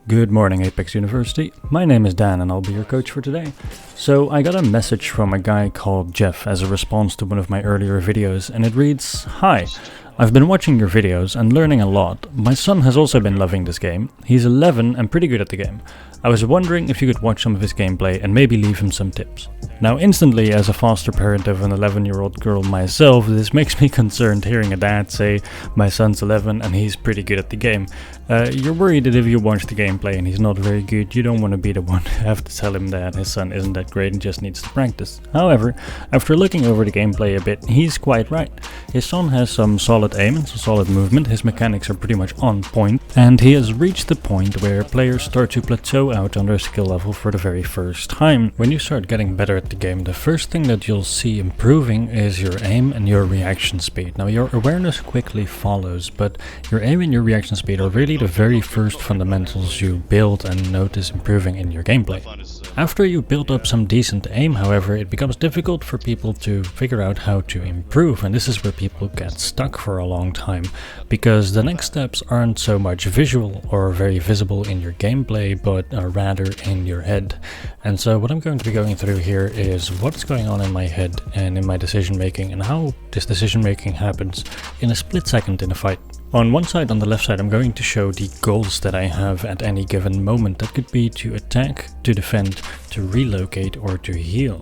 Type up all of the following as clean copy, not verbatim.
Good morning, Apex University. My name is Dan and I'll be your coach for today. So I got a message from a guy called Jeff as a response to one of my earlier videos, and it reads, "Hi, I've been watching your videos and learning a lot. My son has also been loving this game. He's 11 and pretty good at the game. I was wondering if you could watch some of his gameplay and maybe leave him some tips." Now instantly, as a foster parent of an 11-year-old girl myself, this makes me concerned hearing a dad say, "My son's 11 and he's pretty good at the game." You're worried that if you watch the gameplay and he's not very good, you don't want to be the one to have to tell him that his son isn't that great and just needs to practice. However, after looking over the gameplay a bit, he's quite right. His son has some solid aim and some solid movement, his mechanics are pretty much on point, and he has reached the point where players start to plateau out on their skill level for the very first time. When you start getting better at the game, the first thing that you'll see improving is your aim and your reaction speed. Now your awareness quickly follows, but your aim and your reaction speed are really the very first fundamentals you build and notice improving in your gameplay. After you build up some decent aim, however, it becomes difficult for people to figure out how to improve, and this is where people get stuck for a long time, because the next steps aren't so much visual or very visible in your gameplay, but are rather in your head. And so what I'm going to be going through here is what's going on in my head and in my decision making, and how this decision making happens in a split second in a fight. On one side, on the left side, I'm going to show the goals that I have at any given moment. That could be to attack, to defend, to relocate, or to heal.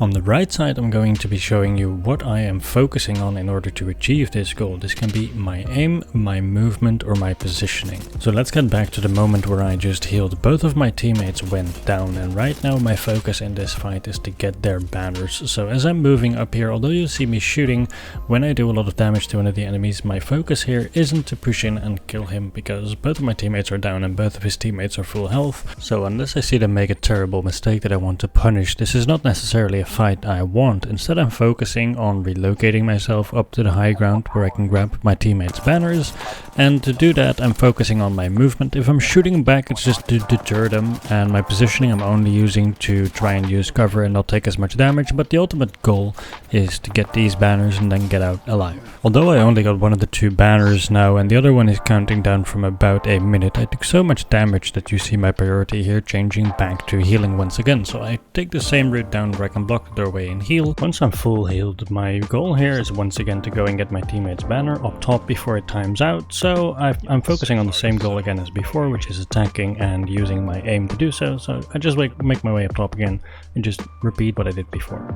On the right side, I'm going to be showing you what I am focusing on in order to achieve this goal. This can be my aim, my movement, or my positioning. So let's get back to the moment where I just healed. Both of my teammates went down, and right now my focus in this fight is to get their banners. So as I'm moving up here, although you see me shooting, when I do a lot of damage to one of the enemies, my focus here isn't to push in and kill him, because both of my teammates are down and both of his teammates are full health. So unless I see them make a terrible mistake that I want to punish, this is not necessarily a fight I want. Instead, I'm focusing on relocating myself up to the high ground where I can grab my teammates' banners, and to do that I'm focusing on my movement. If I'm shooting back, it's just to deter them, and my positioning I'm only using to try and use cover and not take as much damage, but the ultimate goal is to get these banners and then get out alive. Although I only got one of the two banners now and the other one is counting down from about a minute, I took so much damage that you see my priority here changing back to healing once again. So I take the same route down where I can block the doorway and heal. Once I'm full healed, my goal here is once again to go and get my teammate's banner up top before it times out. So I'm focusing on the same goal again as before, which is attacking and using my aim to do so. So I just make my way up top again and just repeat what I did before.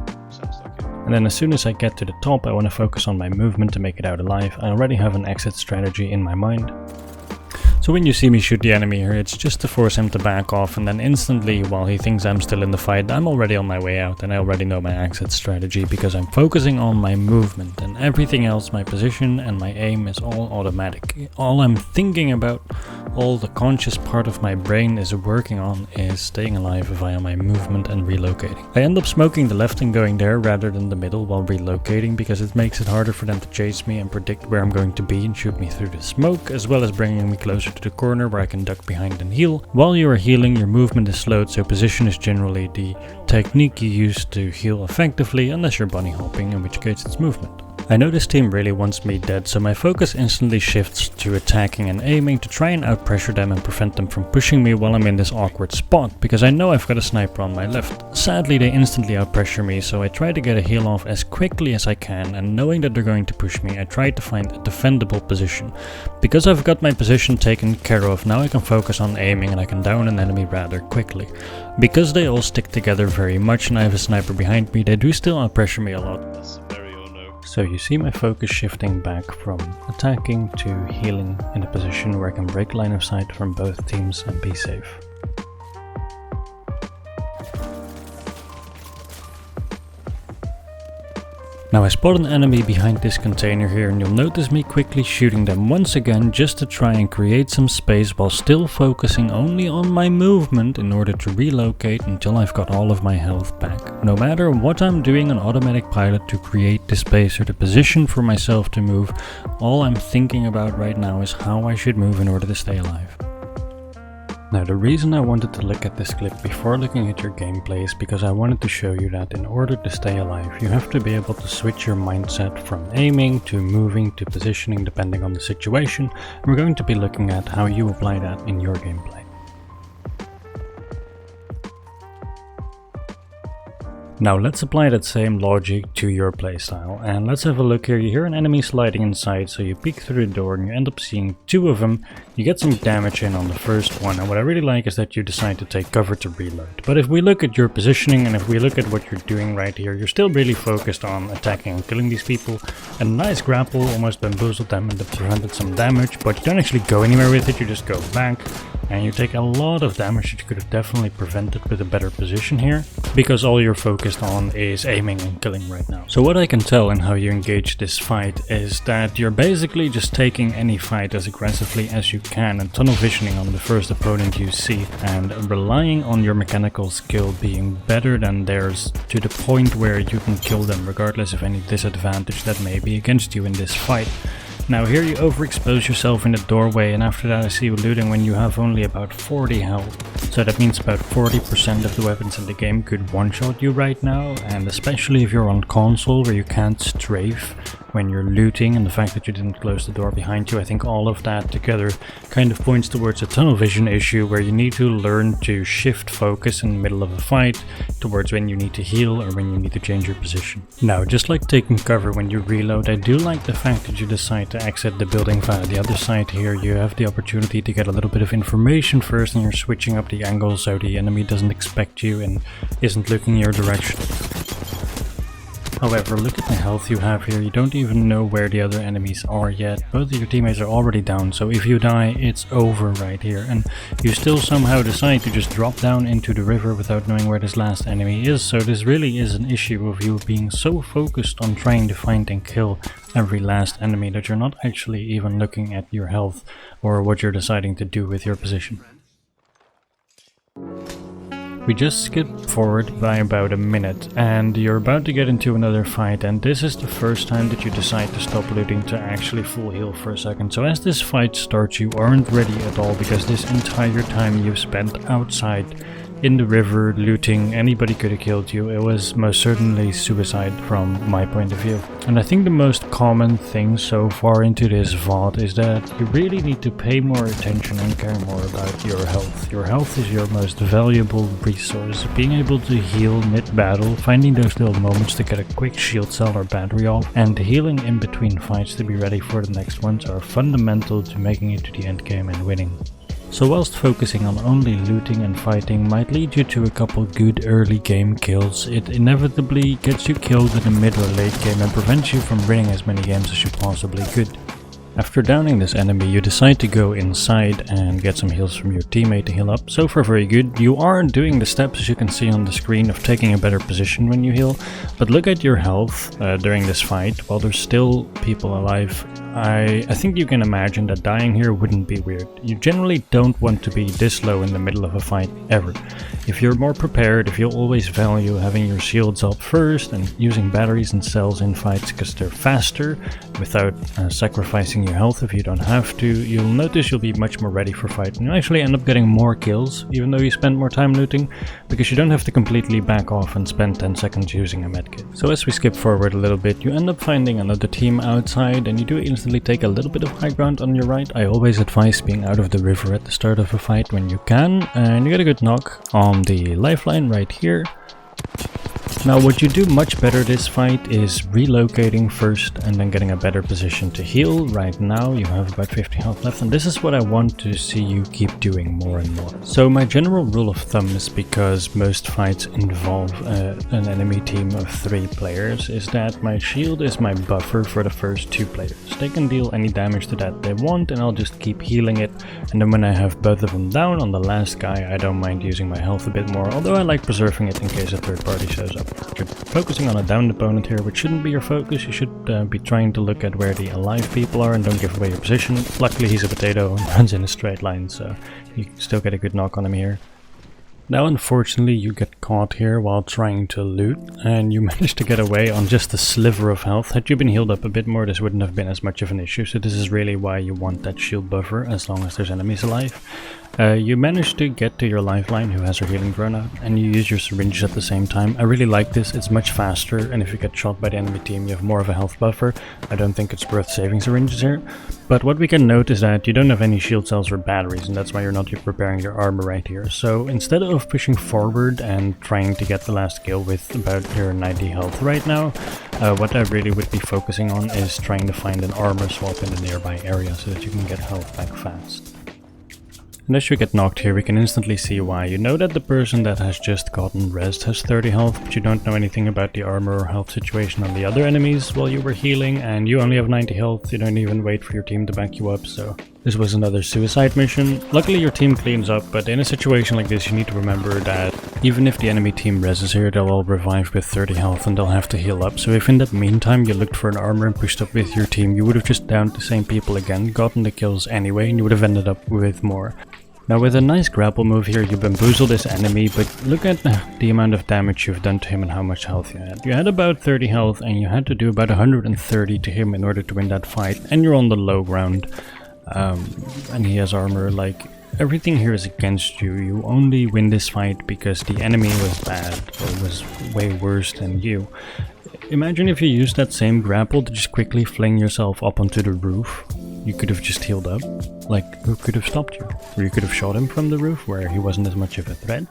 And then as soon as I get to the top, I want to focus on my movement to make it out alive. I already have an exit strategy in my mind. So when you see me shoot the enemy here, it's just to force him to back off, and then instantly, while he thinks I'm still in the fight, I'm already on my way out, and I already know my exit strategy because I'm focusing on my movement, and everything else, my position and my aim, is all automatic. All I'm thinking about, all the conscious part of my brain is working on, is staying alive via my movement and relocating. I end up smoking the left and going there rather than the middle while relocating, because it makes it harder for them to chase me and predict where I'm going to be and shoot me through the smoke, as well as bringing me closer to the corner where I can duck behind and heal. While you are healing, your movement is slowed, so position is generally the technique you use to heal effectively, unless you're bunny hopping, in which case it's movement. I know this team really wants me dead, so my focus instantly shifts to attacking and aiming to try and outpressure them and prevent them from pushing me while I'm in this awkward spot, because I know I've got a sniper on my left. Sadly, they instantly outpressure me, so I try to get a heal off as quickly as I can, and knowing that they're going to push me, I try to find a defendable position. Because I've got my position taken care of, now I can focus on aiming and I can down an enemy rather quickly. Because they all stick together very much and I have a sniper behind me, they do still outpressure me a lot. So you see my focus shifting back from attacking to healing in a position where I can break line of sight from both teams and be safe. Now I spot an enemy behind this container here, and you'll notice me quickly shooting them once again just to try and create some space while still focusing only on my movement in order to relocate until I've got all of my health back. No matter what I'm doing on automatic pilot to create the space or the position for myself to move, all I'm thinking about right now is how I should move in order to stay alive. Now the reason I wanted to look at this clip before looking at your gameplay is because I wanted to show you that in order to stay alive, you have to be able to switch your mindset from aiming to moving to positioning depending on the situation. We're going to be looking at how you apply that in your gameplay. Now let's apply that same logic to your playstyle, and let's have a look here. You hear an enemy sliding inside, so you peek through the door and you end up seeing two of them. You get some damage in on the first one, and what I really like is that you decide to take cover to reload. But if we look at your positioning and if we look at what you're doing right here, you're still really focused on attacking and killing these people. A nice grapple almost bamboozled them and prevented some damage, but you don't actually go anywhere with it, you just go back. And you take a lot of damage that you could have definitely prevented with a better position here, because all you're focused on is aiming and killing right now. So what I can tell in how you engage this fight is that you're basically just taking any fight as aggressively as you can and tunnel visioning on the first opponent you see and relying on your mechanical skill being better than theirs to the point where you can kill them regardless of any disadvantage that may be against you in this fight. Now here you overexpose yourself in the doorway, and after that I see you looting when you have only about 40 health. So that means about 40% of the weapons in the game could one-shot you right now, and especially if you're on console where you can't strafe when you're looting, and the fact that you didn't close the door behind you, I think all of that together kind of points towards a tunnel vision issue where you need to learn to shift focus in the middle of a fight towards when you need to heal or when you need to change your position. Now, just like taking cover when you reload, I do like the fact that you decide to exit the building via the other side here. You have the opportunity to get a little bit of information first, and you're switching up the angle so the enemy doesn't expect you and isn't looking your direction. However, look at the health you have here. You don't even know where the other enemies are yet. Both of your teammates are already down, so if you die, it's over right here. And you still somehow decide to just drop down into the river without knowing where this last enemy is. So this really is an issue of you being so focused on trying to find and kill every last enemy that you're not actually even looking at your health or what you're deciding to do with your position. We just skipped forward by about a minute and you're about to get into another fight, and this is the first time that you decide to stop looting to actually full heal for a second. So as this fight starts, you aren't ready at all, because this entire time you've spent outside in the river looting. Anybody could have killed you. It was most certainly suicide from my point of view. And I think the most common thing so far into this VOD is that you really need to pay more attention and care more about your health. Your health is your most valuable resource. Being able to heal mid-battle, finding those little moments to get a quick shield cell or battery off, and healing in between fights to be ready for the next ones are fundamental to making it to the end game and winning. So whilst focusing on only looting and fighting might lead you to a couple good early game kills, it inevitably gets you killed in the mid or late game and prevents you from winning as many games as you possibly could. After downing this enemy, you decide to go inside and get some heals from your teammate to heal up. So far very good. You are doing the steps, as you can see on the screen, of taking a better position when you heal, but look at your health during this fight. While there's still people alive, I think you can imagine that dying here wouldn't be weird. You generally don't want to be this low in the middle of a fight ever. If you're more prepared, if you'll always value having your shields up first and using batteries and cells in fights because they're faster without sacrificing your health if you don't have to, you'll notice you'll be much more ready for fight, and you actually end up getting more kills even though you spend more time looting, because you don't have to completely back off and spend 10 seconds using a medkit. So as we skip forward a little bit, you end up finding another team outside and you do instantly take a little bit of high ground on your right. I always advise being out of the river at the start of a fight when you can, and you get a good knock on the lifeline right here. Now what you do much better this fight is relocating first and then getting a better position to heal. Right now you have about 50 health left, and this is what I want to see you keep doing more and more. So my general rule of thumb is, because most fights involve an enemy team of 3 players, is that my shield is my buffer for the first 2 players. They can deal any damage to that they want and I'll just keep healing it, and then when I have both of them down on the last guy, I don't mind using my health a bit more, although I like preserving it in case a third party shows up. You're focusing on a downed opponent here, which shouldn't be your focus. You should be trying to look at where the alive people are and don't give away your position. Luckily he's a potato and runs in a straight line, so you still get a good knock on him here. Now unfortunately you get caught here while trying to loot, and you manage to get away on just a sliver of health. Had you been healed up a bit more, this wouldn't have been as much of an issue, so this is really why you want that shield buffer as long as there's enemies alive. You manage to get to your lifeline who has her healing drone out, and you use your syringes at the same time. I really like this, it's much faster, and if you get shot by the enemy team you have more of a health buffer. I don't think it's worth saving syringes here. But what we can note is that you don't have any shield cells or batteries, and that's why you're not repairing your armor right here. So instead of pushing forward and trying to get the last kill with about your 90 health right now, what I really would be focusing on is trying to find an armor swap in the nearby area so that you can get health back fast. And as you get knocked here, we can instantly see why. You know that the person that has just gotten rezzed has 30 health, but you don't know anything about the armor or health situation on the other enemies while you were healing, and you only have 90 health. You don't even wait for your team to back you up, so this was another suicide mission. Luckily your team cleans up, but in a situation like this you need to remember that even if the enemy team rezzes here, they'll all revive with 30 health and they'll have to heal up. So if in that meantime you looked for an armor and pushed up with your team, you would have just downed the same people again, gotten the kills anyway, and you would have ended up with more. Now with a nice grapple move here you bamboozle this enemy, but look at the amount of damage you've done to him and how much health you had. You had about 30 health and you had to do about 130 to him in order to win that fight, and you're on the low ground. And he has armor. Like, everything here is against you. You only win this fight because the enemy was bad or was way worse than you. Imagine if you used that same grapple to just quickly fling yourself up onto the roof. You could have just healed up. Like, who could have stopped you? Or you could have shot him from the roof where he wasn't as much of a threat,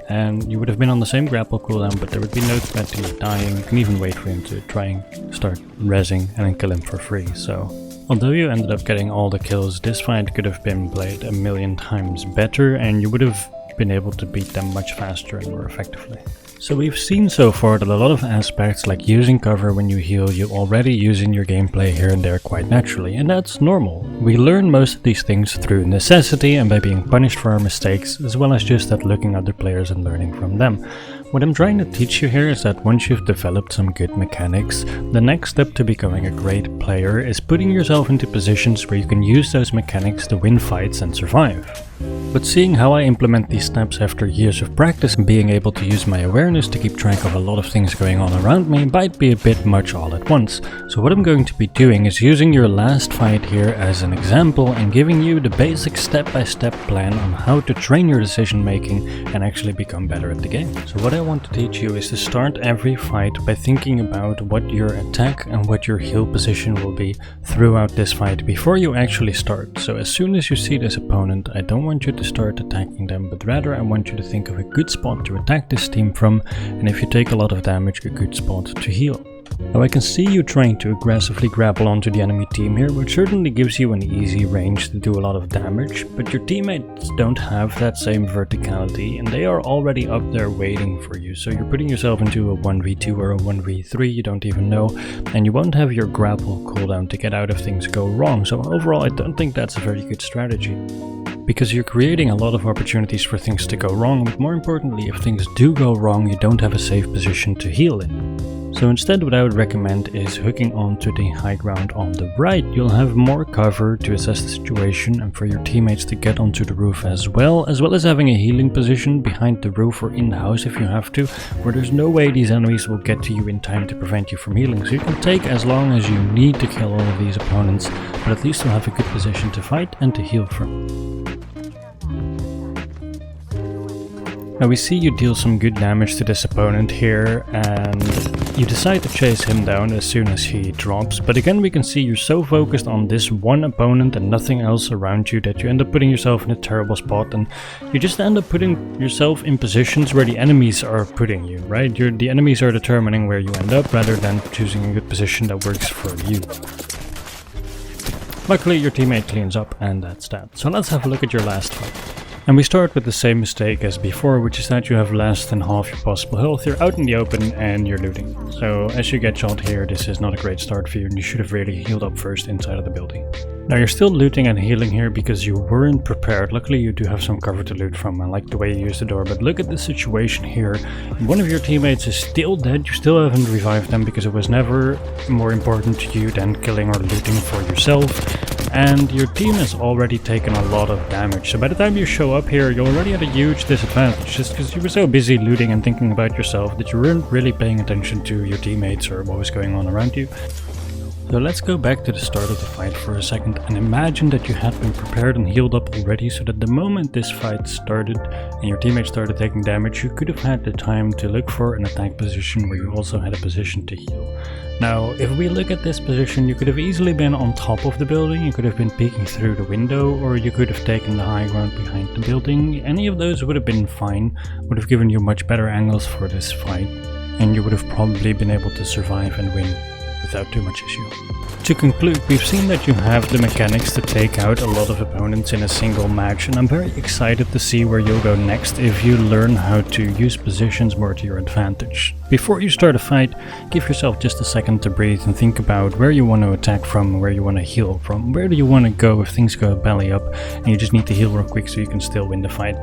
and you would have been on the same grapple cooldown, but there would be no threat to you dying. You can even wait for him to try and start rezzing and then kill him for free. So although you ended up getting all the kills, this fight could have been played a million times better and you would have been able to beat them much faster and more effectively. So we've seen so far that a lot of aspects like using cover when you heal you already use in your gameplay here and there quite naturally, and that's normal. We learn most of these things through necessity and by being punished for our mistakes, as well as just at looking at other players and learning from them. What I'm trying to teach you here is that once you've developed some good mechanics, the next step to becoming a great player is putting yourself into positions where you can use those mechanics to win fights and survive. But seeing how I implement these steps after years of practice and being able to use my awareness to keep track of a lot of things going on around me might be a bit much all at once. So what I'm going to be doing is using your last fight here as an example and giving you the basic step-by-step plan on how to train your decision making and actually become better at the game. So what I want to teach you is to start every fight by thinking about what your attack and what your heal position will be throughout this fight before you actually start. So as soon as you see this opponent, I don't want you to start attacking them, but rather I want you to think of a good spot to attack this team from, and if you take a lot of damage, a good spot to heal. Now I can see you trying to aggressively grapple onto the enemy team here, which certainly gives you an easy range to do a lot of damage, but your teammates don't have that same verticality and they are already up there waiting for you, so you're putting yourself into a 1v2 or a 1v3 you don't even know, and you won't have your grapple cooldown to get out if things go wrong. So overall I don't think that's a very good strategy, because you're creating a lot of opportunities for things to go wrong, but more importantly, if things do go wrong, you don't have a safe position to heal in. So instead what I would recommend is hooking onto the high ground on the right. You'll have more cover to assess the situation and for your teammates to get onto the roof as well as having a healing position behind the roof or in the house if you have to, where there's no way these enemies will get to you in time to prevent you from healing. So you can take as long as you need to kill all of these opponents, but at least you'll have a good position to fight and to heal from. Now we see you deal some good damage to this opponent here, and you decide to chase him down as soon as he drops, but again we can see you're so focused on this one opponent and nothing else around you that you end up putting yourself in a terrible spot, and you just end up putting yourself in positions where the enemies are putting you, right? The enemies are determining where you end up rather than choosing a good position that works for you. Luckily your teammate cleans up, and that's that. So let's have a look at your last fight. And we start with the same mistake as before, which is that you have less than half your possible health. You're out in the open and you're looting. So as you get shot here, this is not a great start for you, and you should have really healed up first inside of the building. Now you're still looting and healing here because you weren't prepared. Luckily you do have some cover to loot from. I like the way you use the door, but look at the situation here. One of your teammates is still dead. You still haven't revived them because it was never more important to you than killing or looting for yourself. And your team has already taken a lot of damage, so by the time you show up here you're already at a huge disadvantage, just because you were so busy looting and thinking about yourself that you weren't really paying attention to your teammates or what was going on around you. So let's go back to the start of the fight for a second and imagine that you had been prepared and healed up already, so that the moment this fight started and your teammates started taking damage, you could have had the time to look for an attack position where you also had a position to heal. Now, if we look at this position, you could have easily been on top of the building, you could have been peeking through the window, or you could have taken the high ground behind the building. Any of those would have been fine, would have given you much better angles for this fight, and you would have probably been able to survive and win without too much issue. To conclude, we've seen that you have the mechanics to take out a lot of opponents in a single match, and I'm very excited to see where you'll go next if you learn how to use positions more to your advantage. Before you start a fight, give yourself just a second to breathe and think about where you want to attack from, where you want to heal from, where do you want to go if things go belly up and you just need to heal real quick so you can still win the fight.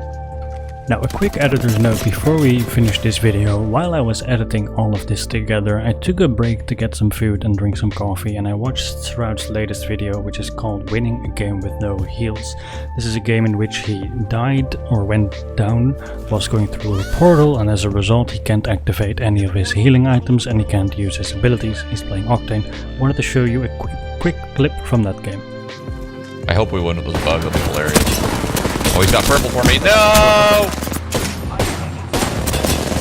Now, a quick editor's note before we finish this video. While I was editing all of this together, I took a break to get some food and drink some coffee, and I watched Shroud's latest video, which is called Winning a Game with No Heals. This is a game in which he died or went down whilst going through a portal, and as a result he can't activate any of his healing items and he can't use his abilities. He's playing Octane. I wanted to show you a quick clip from that game. I hope we win with this bug, that'll be hilarious. Oh, he's got purple for me. No!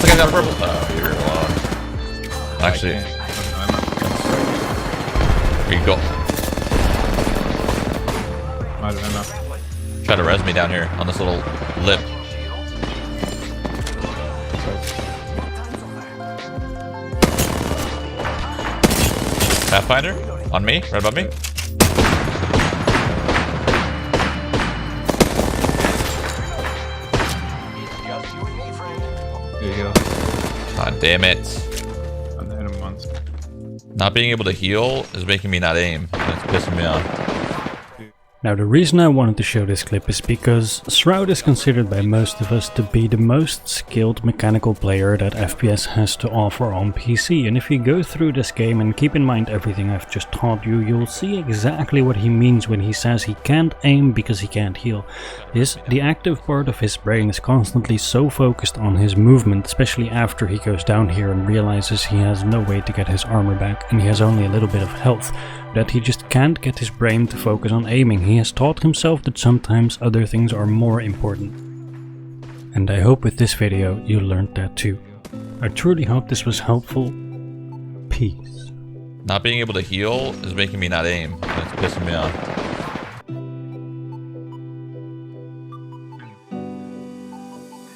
The guy got purple. Oh, you're lost. Actually, here you go. Try to res me down here on this little lip. Pathfinder? On me? Right above me? There you go. God damn it. I'm the him once. Not being able to heal is making me not aim. It's pissing me off. Now, the reason I wanted to show this clip is because Shroud is considered by most of us to be the most skilled mechanical player that FPS has to offer on PC, and if you go through this game and keep in mind everything I've just taught you, you'll see exactly what he means when he says he can't aim because he can't heal. The active part of his brain is constantly so focused on his movement, especially after he goes down here and realizes he has no way to get his armor back and he has only a little bit of health, that he just can't get his brain to focus on aiming. He has taught himself that sometimes other things are more important. And I hope with this video you learned that too. I truly hope this was helpful. Peace. Not being able to heal is making me not aim. It's pissing me off.